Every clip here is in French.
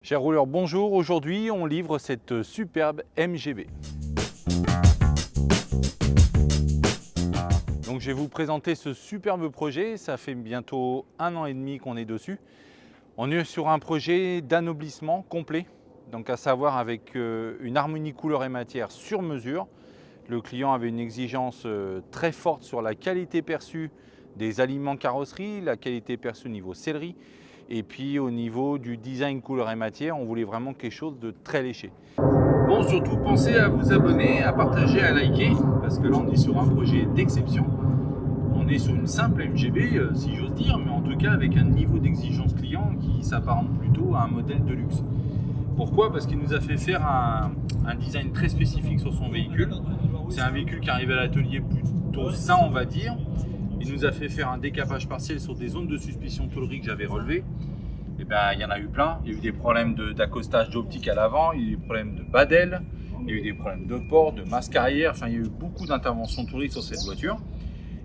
Chers rouleurs, bonjour. Aujourd'hui, on livre cette superbe MGB. Donc, je vais vous présenter ce superbe projet. Ça fait bientôt 1 an et demi qu'on est dessus. On est sur un projet d'anoblissement complet. Donc, à savoir avec une harmonie couleur et matière sur mesure. Le client avait une exigence très forte sur la qualité perçue des aliments carrosserie, la qualité perçue au niveau sellerie. Et puis au niveau du design couleur et matière, on voulait vraiment quelque chose de très léché. Bon, surtout pensez à vous abonner, à partager, à liker, parce que là on est sur un projet d'exception. On est sur une simple MGB, si j'ose dire, mais en tout cas avec un niveau d'exigence client qui s'apparente plutôt à un modèle de luxe. Pourquoi? Parce qu'il nous a fait faire un design très spécifique sur son véhicule. C'est un véhicule qui arrive à l'atelier plutôt sain, on va dire. Il nous a fait faire un décapage partiel sur des zones de suspicion tôlerie que j'avais relevées. Et ben, il y en a eu plein. Il y a eu des problèmes d'accostage d'optique à l'avant, il y a eu des problèmes de bas d'aile, il y a eu des problèmes de port, de masse arrière. Enfin, il y a eu beaucoup d'interventions tôlerie sur cette voiture.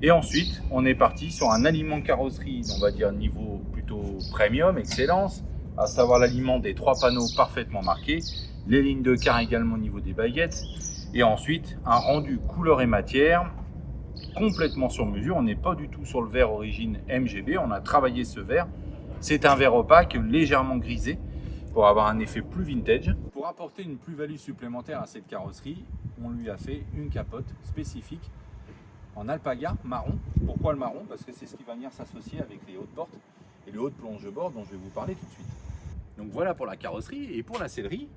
Et ensuite, on est parti sur un aliment carrosserie, on va dire niveau plutôt premium, excellence, à savoir l'aliment des 3 panneaux parfaitement marqués, les lignes de quart également au niveau des baguettes, et ensuite un rendu couleur et matière complètement sur mesure. On n'est pas du tout sur le verre origine MGB, on a travaillé ce verre. C'est un verre opaque légèrement grisé pour avoir un effet plus vintage. Pour apporter une plus-value supplémentaire à cette carrosserie, on lui a fait une capote spécifique en alpaga marron. Pourquoi le marron? Parce que c'est ce qui va venir s'associer avec les hautes portes et le haut de plonge-bord dont je vais vous parler tout de suite. Donc voilà pour la carrosserie. Et pour la sellerie,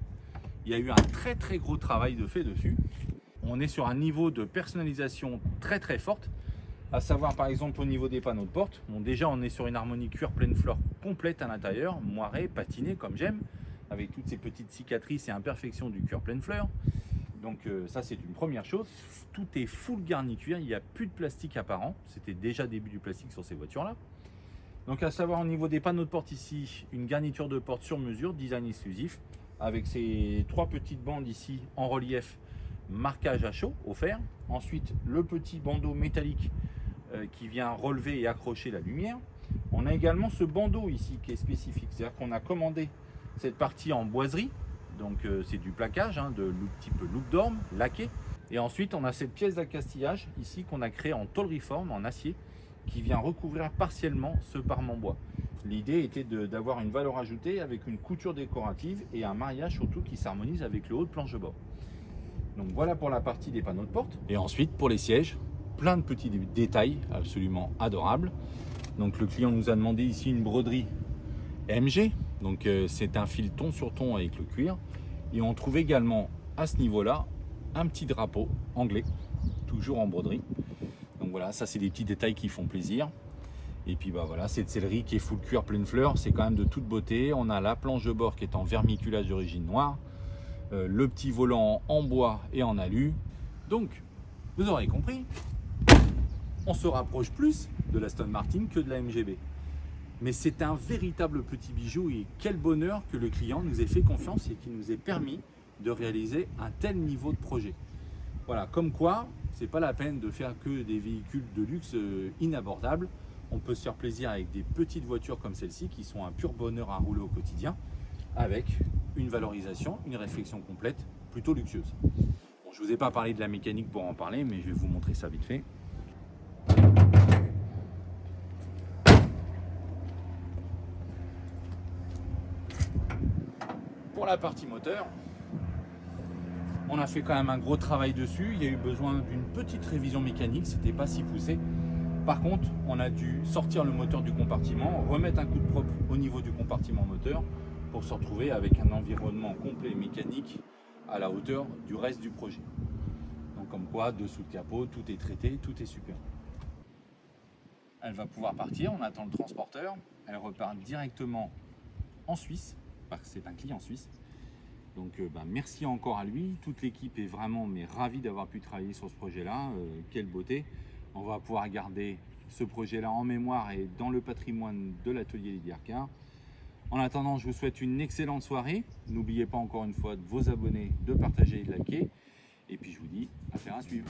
il y a eu un très gros travail de fait dessus. On est sur un niveau de personnalisation très forte, à savoir par exemple au niveau des panneaux de porte. Bon, déjà on est sur une harmonie cuir pleine fleur complète à l'intérieur, moirée, patinée comme j'aime, avec toutes ces petites cicatrices et imperfections du cuir pleine fleur. Donc ça c'est une première chose. Tout est full garni cuir, il n'y a plus de plastique apparent. C'était déjà début du plastique sur ces voitures là. Donc à savoir au niveau des panneaux de porte ici, une garniture de porte sur mesure, design exclusif, avec ces 3 petites bandes ici en relief, marquage à chaud offert. Ensuite le petit bandeau métallique qui vient relever et accrocher la lumière. On a également ce bandeau ici qui est spécifique, c'est-à-dire qu'on a commandé cette partie en boiserie, donc c'est du plaquage de type look dorm, laqué. Et ensuite on a cette pièce d'accastillage ici qu'on a créée en tôlerie forme, en acier, qui vient recouvrir partiellement ce parement bois. L'idée était d'avoir une valeur ajoutée avec une couture décorative et un mariage surtout qui s'harmonise avec le haut de planche-bord. Donc voilà pour la partie des panneaux de porte. Et ensuite pour les sièges, plein de petits détails absolument adorables. Donc le client nous a demandé ici une broderie MG. Donc c'est un fil ton sur ton avec le cuir. Et on trouve également à ce niveau-là un petit drapeau anglais, toujours en broderie. Donc voilà, ça c'est des petits détails qui font plaisir. Et puis bah voilà, cette sellerie qui est full cuir pleine fleur, c'est quand même de toute beauté. On a la planche de bord qui est en vermiculage d'origine noire. Le petit volant en bois et en alu. Donc, vous aurez compris, on se rapproche plus de l'Aston Martin que de la MGB. Mais c'est un véritable petit bijou et quel bonheur que le client nous ait fait confiance et qu'il nous ait permis de réaliser un tel niveau de projet. Voilà, comme quoi, c'est pas la peine de faire que des véhicules de luxe inabordables. On peut se faire plaisir avec des petites voitures comme celle-ci qui sont un pur bonheur à rouler au quotidien, avec une valorisation, une réflexion complète, plutôt luxueuse. Bon, je ne vous ai pas parlé de la mécanique pour en parler, mais je vais vous montrer ça vite fait. Pour la partie moteur, on a fait quand même un gros travail dessus. Il y a eu besoin d'une petite révision mécanique, c'était pas si poussé. Par contre, on a dû sortir le moteur du compartiment, remettre un coup de propre au niveau du compartiment moteur pour se retrouver avec un environnement complet mécanique à la hauteur du reste du projet. Donc comme quoi, dessous le capot, tout est traité, tout est super. Elle va pouvoir partir, on attend le transporteur. Elle repart directement en Suisse, parce que c'est un client suisse. Donc merci encore à lui. Toute l'équipe est vraiment ravie d'avoir pu travailler sur ce projet-là. Quelle beauté! On va pouvoir garder ce projet-là en mémoire et dans le patrimoine de l'atelier Lydia Car. En attendant, je vous souhaite une excellente soirée. N'oubliez pas encore une fois de vous abonner, de partager et de liker. Et puis je vous dis, affaire à suivre.